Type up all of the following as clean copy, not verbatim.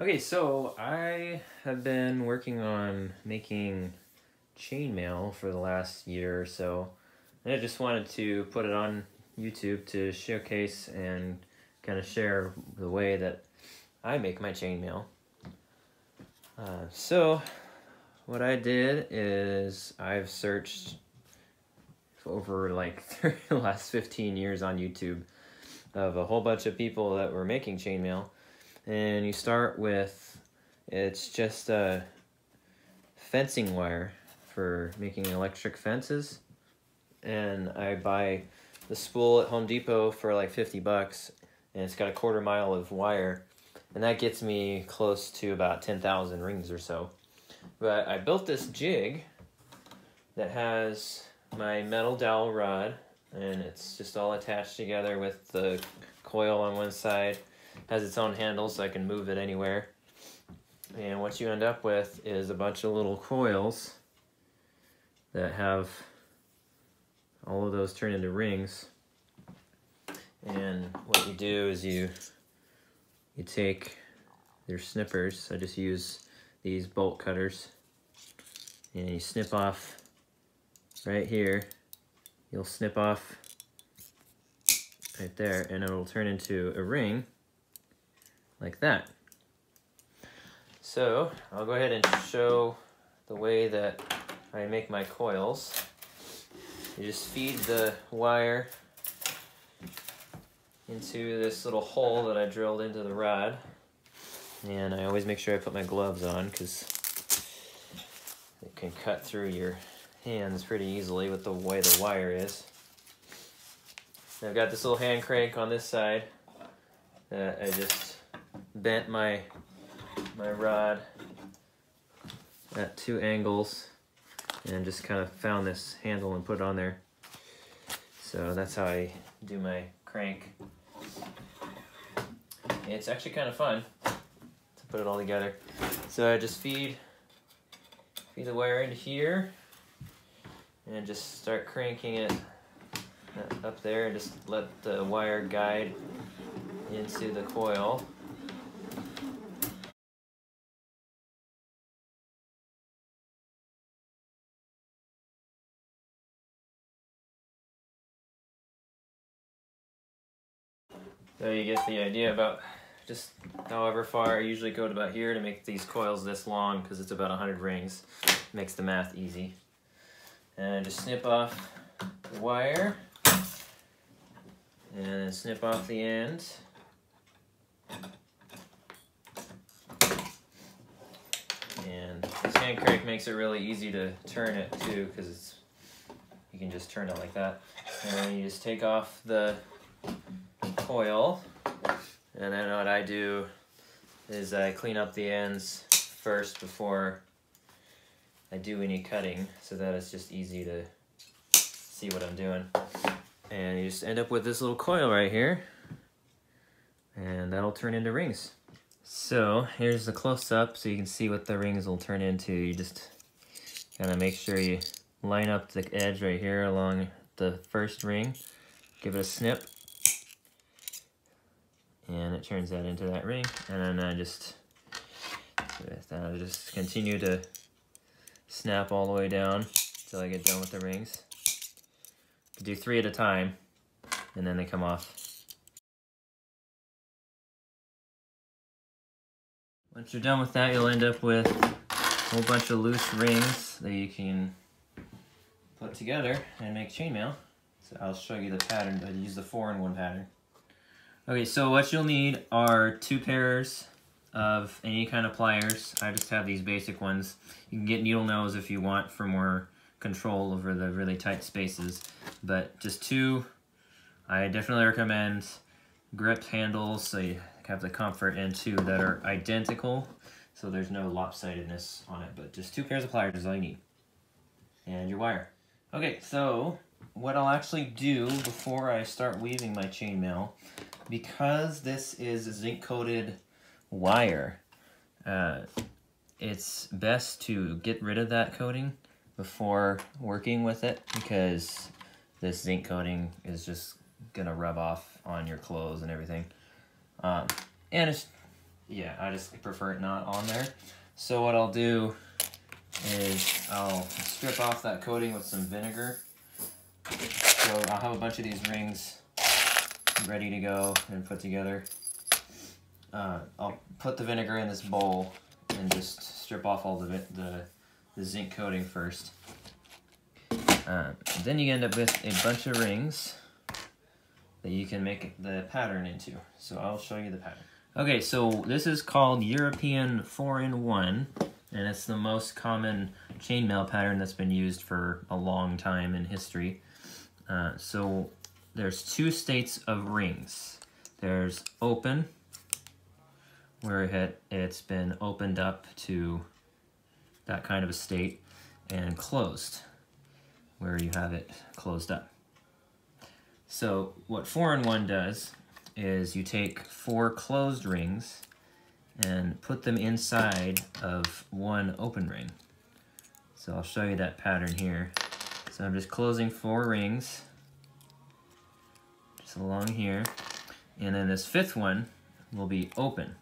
Okay, so I have been working on making chainmail for the last year or so, and I just wanted to put it on YouTube to showcase and kind of share the way that I make my chainmail. So what I did is I've searched over like the last 15 years on YouTube of a whole bunch of people that were making chainmail. And you start with, it's just a fencing wire for making electric fences. And I buy the spool at Home Depot for like 50 bucks, and it's got a 1/4 mile of wire. And that gets me close to about 10,000 rings or so. But I built this jig that has my metal dowel rod, and it's just all attached together with the coil on one side. Has its own handle so I can move it anywhere. And what you end up with is a bunch of little coils that have all of those turn into rings. And what you do is you take your snippers. I just use these bolt cutters, and you snip off right here. You'll snip off right there, and it'll turn into a ring like that. So I'll go ahead and show the way that I make my coils. You just feed the wire into this little hole that I drilled into the rod, and I always make sure I put my gloves on because it can cut through your hands pretty easily with the way the wire is. And I've got this little hand crank on this side that I just bent my rod at 2 angles and just kind of found this handle and put it on there. So that's how I do my crank. It's actually kind of fun to put it all together. So I just feed the wire into here and just start cranking it up there, and just let the wire guide into the coil. So you get the idea about just however far. I usually go to about here to make these coils this long because it's about 100 rings. Makes the math easy. And just snip off the wire and then snip off the end. And this hand crank makes it really easy to turn it too, because you can just turn it like that. And then you just take off the coil, and then what I do is I clean up the ends first before I do any cutting, so that it's just easy to see what I'm doing. And you just end up with this little coil right here, and that'll turn into rings. So here's the close-up so you can see what the rings will turn into. You just kind of make sure you line up the edge right here along the first ring, give it a snip, and it turns that into that ring. And then I just continue to snap all the way down until I get done with the rings. You do 3 at a time, and then they come off. Once you're done with that, you'll end up with a whole bunch of loose rings that you can put together and make chainmail. So I'll show you the pattern. I use the 4-in-1 pattern. Okay, so what you'll need are 2 pairs of any kind of pliers. I just have these basic ones. You can get needle nose if you want for more control over the really tight spaces, but just 2. I definitely recommend grip handles so you have the comfort, and 2 that are identical so there's no lopsidedness on it, but just 2 pairs of pliers is all you need. And your wire. Okay, so what I'll actually do before I start weaving my chainmail, because this is zinc coated wire, it's best to get rid of that coating before working with it, because this zinc coating is just gonna rub off on your clothes and everything. And it's yeah, I just prefer it not on there. So what I'll do is I'll strip off that coating with some vinegar. So I'll have a bunch of these rings ready to go and put together. I'll put the vinegar in this bowl and just strip off all the zinc coating first. Then you end up with a bunch of rings that you can make the pattern into. So I'll show you the pattern. Okay, so this is called European 4-in-1, and it's the most common chainmail pattern that's been used for a long time in history. So there's two states of rings. There's open, where it's been opened up to that kind of a state, and closed, where you have it closed up. So what 4-in-1 does is you take 4 closed rings and put them inside of one open ring. So I'll show you that pattern here. So I'm just closing 4 rings, just along here, and then this 5th one will be open.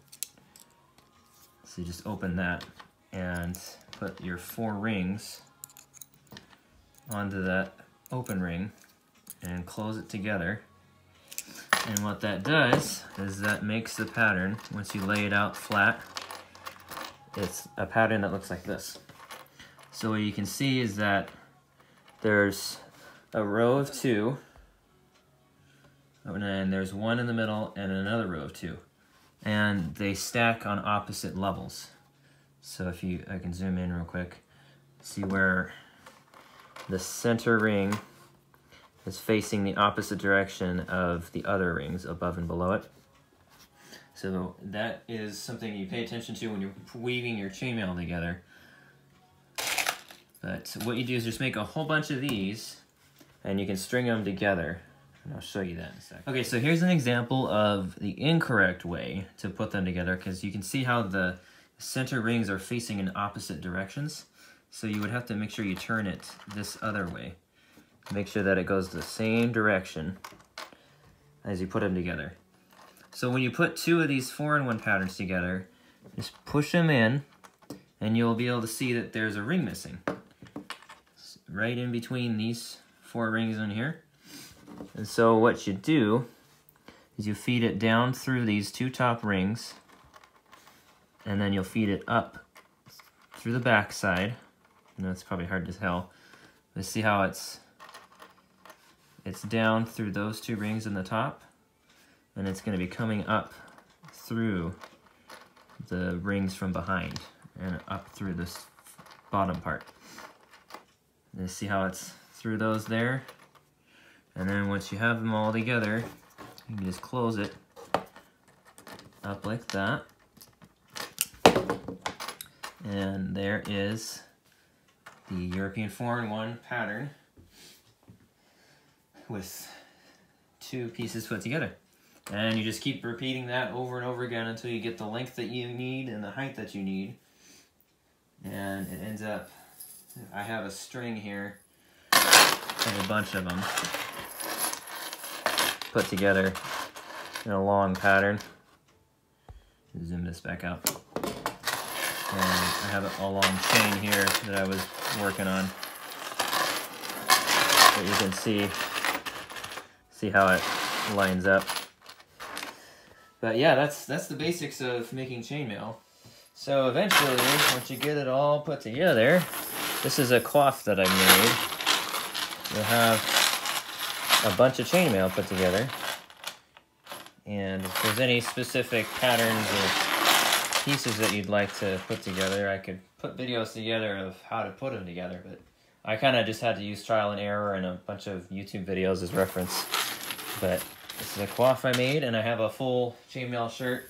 So you just open that and put your 4 rings onto that open ring and close it together. And what that does is that makes the pattern, once you lay it out flat, it's a pattern that looks like this. So what you can see is that there's a row of 2, and then there's one in the middle and another row of 2. And they stack on opposite levels. So if I can zoom in real quick, see where the center ring is facing the opposite direction of the other rings above and below it. So that is something you pay attention to when you're weaving your chainmail together. But what you do is just make a whole bunch of these, and you can string them together. And I'll show you that in a second. Okay, so here's an example of the incorrect way to put them together, because you can see how the center rings are facing in opposite directions. So you would have to make sure you turn it this other way. Make sure that it goes the same direction as you put them together. So when you put 2 of these 4-in-1 patterns together, just push them in, and you'll be able to see that there's a ring missing. It's right in between these 4 rings in here. And so what you do is you feed it down through these 2 top rings, and then you'll feed it up through the back side. I know it's probably hard to tell, but see how it's down through those 2 rings in the top, and it's going to be coming up through the rings from behind and up through this bottom part. And see how it's through those there? And then once you have them all together, you can just close it up like that. And there is the European 4-in-1 pattern with 2 pieces put together. And you just keep repeating that over and over again until you get the length that you need and the height that you need. And it ends up, I have a string here of a bunch of them put together in a long pattern. Zoom this back out. And I have a long chain here that I was working on. But you can see how it lines up. But yeah, that's the basics of making chainmail. So eventually, once you get it all put together, this is a coif that I made. You'll have a bunch of chainmail put together. And if there's any specific patterns or pieces that you'd like to put together, I could put videos together of how to put them together, but I kind of just had to use trial and error and a bunch of YouTube videos as reference. But this is a coif I made, and I have a full chainmail shirt,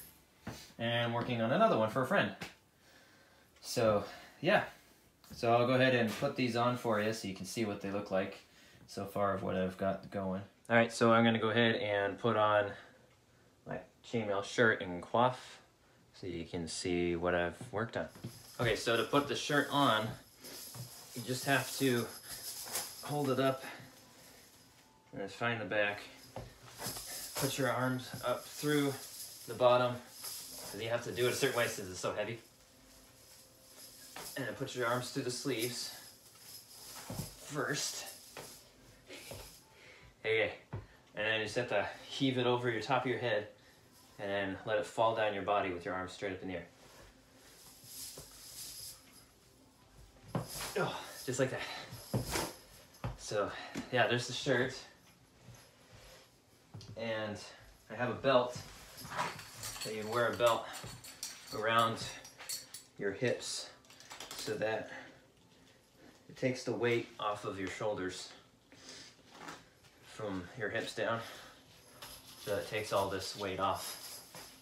and I'm working on another one for a friend. So, yeah. So I'll go ahead and put these on for you so you can see what they look like so far of what I've got going. Alright, so I'm going to go ahead and put on my chainmail shirt and coif so you can see what I've worked on. Okay, so to put the shirt on, you just have to hold it up and just find the back. Put your arms up through the bottom because you have to do it a certain way since it's so heavy. And then put your arms through the sleeves first. Okay, and then you just have to heave it over your top of your head and then let it fall down your body with your arms straight up in the air. Oh, just like that. So yeah, there's the shirt. And I have a belt, that you wear a belt around your hips so that it takes the weight off of your shoulders from your hips down. So it takes all this weight off.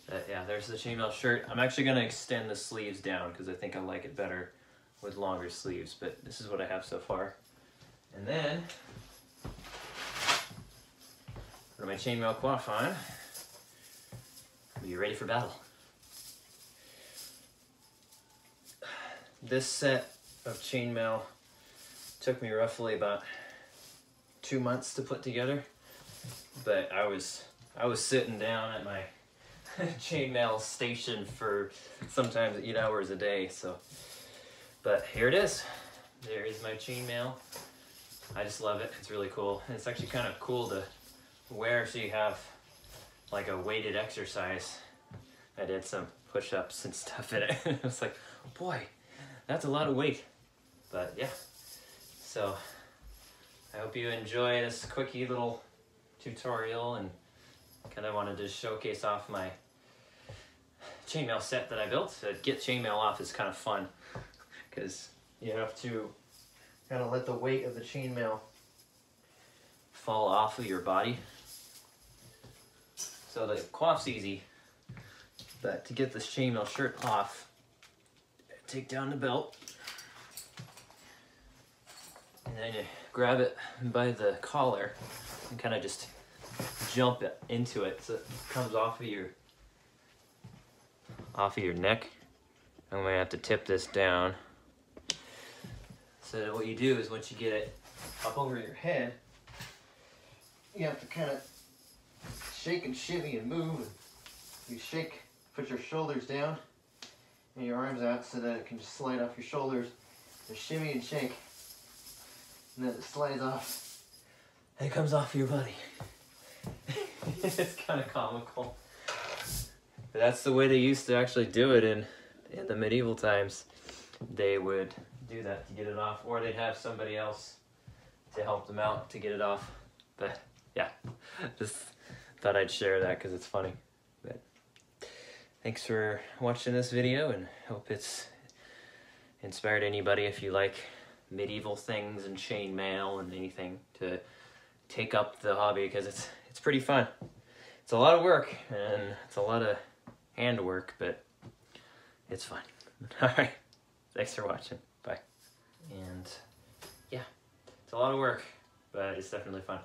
But yeah, there's the chainmail shirt. I'm actually going to extend the sleeves down because I think I like it better with longer sleeves, but this is what I have so far. And then put my chainmail coif on. Are you ready for battle? This set of chainmail took me roughly about 2 months to put together, but I was sitting down at my chainmail station for sometimes 8 hours a day. So, but here it is. There is my chainmail. I just love it. It's really cool, and it's actually kind of cool to wear so you have like a weighted exercise. I did some push-ups and stuff in it. It was like, boy, that's a lot of weight. But yeah, so I hope you enjoy this quickie little tutorial, and kind of wanted to showcase off my chainmail set that I built. To get chainmail off is kind of fun because you have to kind of let the weight of the chainmail fall off of your body. So the coif's easy, but to get this chainmail shirt off, take down the belt, and then you grab it by the collar and kind of just jump it into it so it comes off of your neck. I'm going to have to tip this down. So what you do is once you get it up over your head, you have to kind of shake and shimmy and move. And you shake, put your shoulders down and your arms out so that it can just slide off your shoulders. And shimmy and shake, and then it slides off and it comes off your body. It's kind of comical. But that's the way they used to actually do it in the medieval times. They would do that to get it off, or they'd have somebody else to help them out to get it off. But yeah, just thought I'd share that because it's funny. But thanks for watching this video, and hope it's inspired anybody, if you like medieval things and chainmail and anything, to take up the hobby, because it's pretty fun. It's a lot of work and it's a lot of handwork, but it's fun. All right, thanks for watching. Bye. And yeah, it's a lot of work, but it's definitely fun.